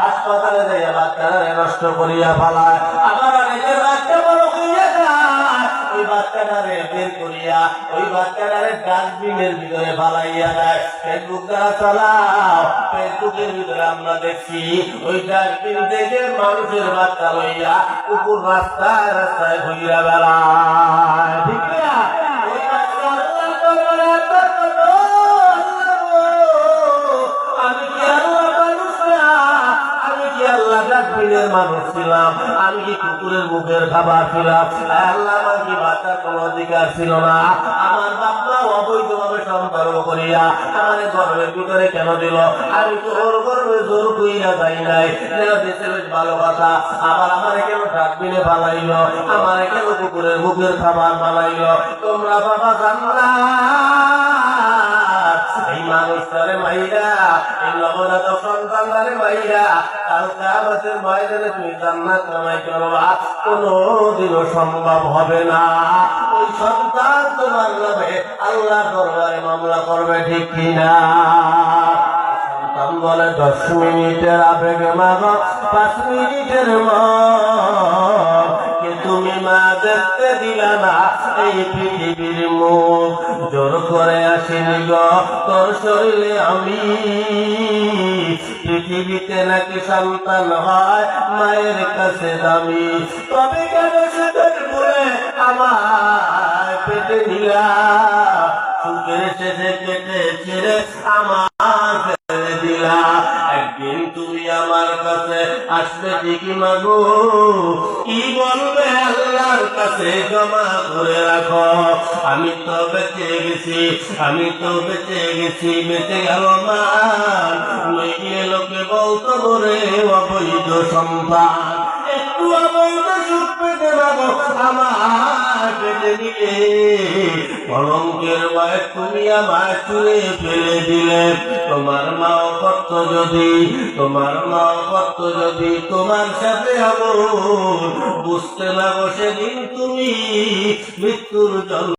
হাসপাতালে যাইয়া বাচ্চারা নষ্ট করিয়া ফেলায়। আবার অনেকের বাচ্চা বড় হইয়া যায়, ওই বাচ্চাটারে বের করিয়া ওই বাচ্চাটারে ডাস্টবিনের ভিতরে ফালাইয়া দেয়। ফেসবুক দ্বারা চালাও, ফেসবুকের ভিতরে আমরা দেখছি ওই ডাস্টবিন থেকে মানুষের বাচ্চা লইয়া কুকুর রাস্তায় রাস্তায় ঘুরিয়া বেড়ায়। ঠিক না? মানুষ ছিলাম, আমি কি কুকুরের মুখের খাবার ছিলাম? আল্লাহ, আমার কি বাচ্চার কোন অধিকার ছিল না? আমার বাবা অবৈধভাবে সম্পর্ক করিয়া আমার গর্বের ভিতরে কেন দিল? আমি তো ওর গর্বে জোর কইরা যাই নাই, ভালো কথা। আবার আমার কেন ডাস্টবিনে বানাইল? আমার কেন কুকুরের মুখের খাবার বানাইল? তোমরা বাবা জানলা এই মানুষটারে মাইরা, এই নবজাত সন্তানটারে মাইরা কালকে আমাদের ময়দানে তুমি জান্নাত কামাই করবা, কোনদিনও সম্ভব হবে না। ওই সন্তান তোমার নামে আল্লাহ দরবারে মামলা করবে, ঠিক কিনা? সন্তান বলে 10 মিনিটের আবেগে মাগো 5 মিনিটের মন, কে তুমি মা দেখতে দিলা না এই পৃথিবীর মুখ? জোর করে আসিনি গো তোর শরীরে আমি, পৃথিবীতে নাকি সন্তান হয় মায়ের কাছে দামি। তবে কেন সেদের বলে আমার পেটে নিলা, সুখের শেষে কেটে ছেড়ে আমার ফেলে দিলা। একদিন তুমি আমার কাছে আসবে ঠিকই মাগো, কি বলবে আল্লাহর কাছে জমা করে রাখো। আমি তো বেঁচে গেছি, আমি তো বেঁচে গেছি, বেঁচে গেল মান। লোকে বলতো বলে অবৈধ সন্তান, একটু অবৈধ সুখ পেতে মাগো আমার পেটে দিলে, কলঙ্কের ভয়ে তুমি আমার চুলে ফেলে দিলে। তোমার মাও কত যদি, তোমার মাও কত যদি তোমার সাথে হবো, বুঝতে লাগো সেদিন তুমি মৃত্যুর জন্য।